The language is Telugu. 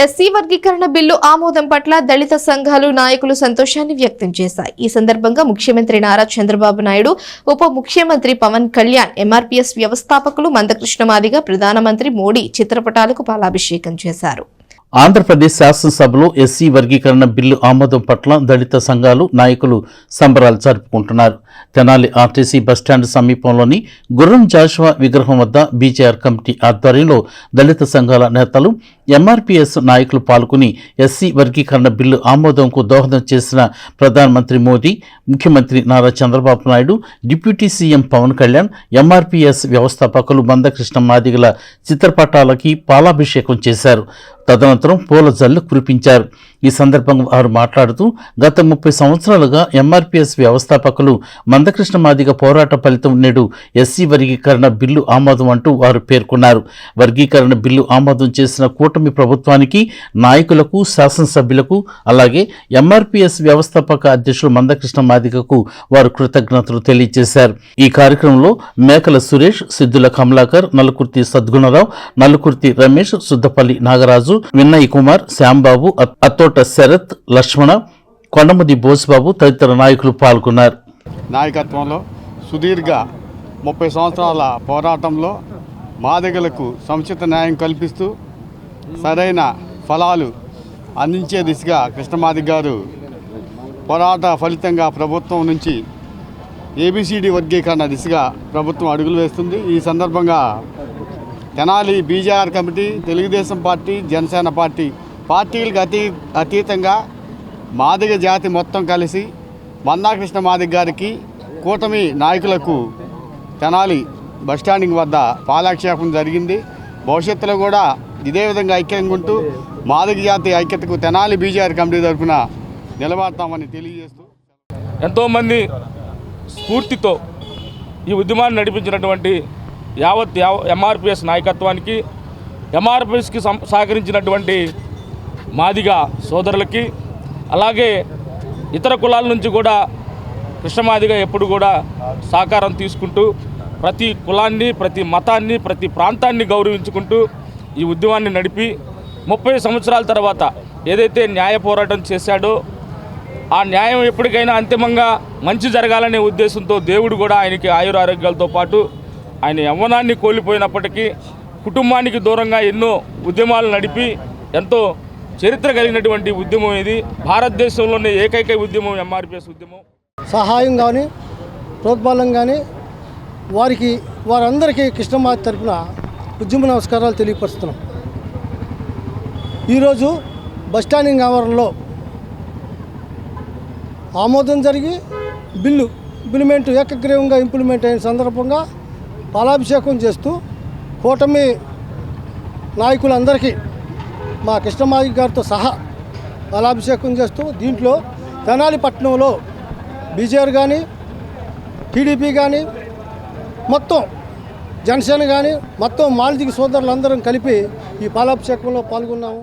ఎస్సీ వర్గీకరణ బిల్లు ఆమోదం పట్ల దళిత సంఘాలు నాయకులు సంతోషాన్ని వ్యక్తం చేశాయి. ఈ సందర్భంగా ముఖ్యమంత్రి నారా చంద్రబాబు నాయుడు, ఉప ముఖ్యమంత్రి పవన్ కళ్యాణ్, ఎంఆర్పీఎస్ వ్యవస్థాపకులు మందకృష్ణ మాదిగ, ప్రధానమంత్రి మోడీ చిత్రపటాలకు పాలాభిషేకం చేశారు. ఆంధ్రప్రదేశ్ శాసనసభలో ఎస్సీ వర్గీకరణ బిల్లు ఆమోదం పట్ల దళిత సంఘాలు నాయకులు సంబరాలు జరుపుకుంటున్నారు. తెనాలి ఆర్టీసీ బస్టాండ్ సమీపంలోని గుర్రం జాషువా విగ్రహం వద్ద బీజేఆర్ కమిటీ ఆధ్వర్యంలో దళిత సంఘాల నేతలు, ఎంఆర్పీఎస్ నాయకులు పాల్గొని ఎస్సీ వర్గీకరణ బిల్లు ఆమోదంకు దోహదం చేసిన ప్రధానమంత్రి మోదీ, ముఖ్యమంత్రి Nara Chandrababu Naidu, deputy CM Pawan Kalyan, MRPS వ్యవస్థాపకులు మందకృష్ణ మాదిగల చిత్రపటాలకి పాలాభిషేకం చేశారు. తదనంతరం పూల జల్లు కురిపించారు. ఈ సందర్భంగా వారు మాట్లాడుతూ, గత 30 సంవత్సరాలుగా ఎంఆర్పీఎస్ వ్యవస్థాపకులు మందకృష్ణ మాదిగ పోరాట ఫలితం నేడు ఎస్సీ వర్గీకరణ బిల్లు ఆమోదం అంటూ వారు పేర్కొన్నారు. వర్గీకరణ బిల్లు ఆమోదం చేసిన కూటమి ప్రభుత్వానికి, నాయకులకు, శాసనసభ్యులకు, అలాగే ఎంఆర్పీఎస్ వ్యవస్థాపక అధ్యక్షులు మందకృష్ణ మాదిగకు వారు కృతజ్ఞతలు తెలియజేశారు. ఈ కార్యక్రమంలో మేకల సురేష్, సిద్ధుల కమలాకర్, నలుకుర్తి సద్గుణరావు, నలుకుర్తి రమేష్, సుద్దపల్లి నాగరాజు, విన్నయ్ కుమార్, శ్యాంబాబు, అత్తోట శరత్, లక్ష్మణ, కొండముది బోసుబాబు తదితర నాయకులు పాల్గొన్నారు. నాయకత్వంలో సుదీర్ఘ 30 సంవత్సరాల పోరాటంలో మాదిగలకు సముచిత న్యాయం కల్పిస్తూ సరైన ఫలాలు అందించే దిశగా కృష్ణమాదిగ గారు పోరాట ఫలితంగా ప్రభుత్వం నుంచి ఏబిసిడి వర్గీకరణ దిశగా ప్రభుత్వం అడుగులు వేస్తుంది. ఈ సందర్భంగా Tenali BJR committee, Telugu Desam party, Janasena పార్టీలకు అతీతంగా మాదిగ జాతి మొత్తం కలిసి మందాకృష్ణ మాదిగ గారికి, కూటమి నాయకులకు తెనాలి బస్టాండింగ్ వద్ద పాలాక్షేపం జరిగింది. భవిష్యత్తులో కూడా ఇదే విధంగా ఐక్యంగా ఉంటూ మాదిగ జాతి ఐక్యతకు తెనాలి బీజేఆర్ కమిటీ తరఫున నిలబడతామని తెలియజేస్తూ, ఎంతోమంది స్ఫూర్తితో ఈ ఉద్యమాన్ని నడిపించినటువంటి యావత్ ఎంఆర్పీఎస్ నాయకత్వానికి, ఎంఆర్పీఎస్కి సహకరించినటువంటి మాదిగ సోదరులకి, అలాగే ఇతర కులాల నుంచి కూడా కృష్ణమాదిగ ఎప్పుడు కూడా సహకారం తీసుకుంటూ ప్రతి కులాన్ని, ప్రతి మతాన్ని, ప్రతి ప్రాంతాన్ని గౌరవించుకుంటూ ఈ ఉద్యమాన్ని నడిపి 30 సంవత్సరాల తర్వాత ఏదైతే న్యాయ పోరాటం చేశాడో ఆ న్యాయం ఎప్పటికైనా అంతిమంగా మంచి జరగాలనే ఉద్దేశంతో దేవుడు కూడా ఆయనకి ఆయురారోగ్యాలతో పాటు ఆయన యవ్వనాన్ని కోల్పోయినప్పటికీ కుటుంబానికి దూరంగా ఎన్నో ఉద్యమాలు నడిపి ఎంతో చరిత్ర కలిగినటువంటి ఉద్యమం ఇది. భారతదేశంలోనే ఏకైక ఉద్యమం ఎంఆర్పీఎస్ ఉద్యమం. సహాయం కానీ, ప్రోత్బలం కానీ వారందరికీ కృష్ణమాది తరఫున ఉద్యమ నమస్కారాలు తెలియపరుస్తున్నాం. ఈరోజు బస్టాండింగ్ ఆవరణలో ఆమోదం జరిగి ఇంప్లిమెంట్ ఏకగ్రీవంగా ఇంప్లిమెంట్ అయిన సందర్భంగా పాలాభిషేకం చేస్తూ కూటమి నాయకులందరికీ మా కృష్ణమాది గారితో సహా పాలాభిషేకం చేస్తూ, దీంట్లో తెనాలి పట్టణంలో బీజేఆర్ కానీ, టీడీపీ కానీ, మొత్తం జనసేన కానీ, మొత్తం మాదిగ సోదరులందరం కలిపి ఈ పాలాభిషేకంలో పాల్గొన్నాము.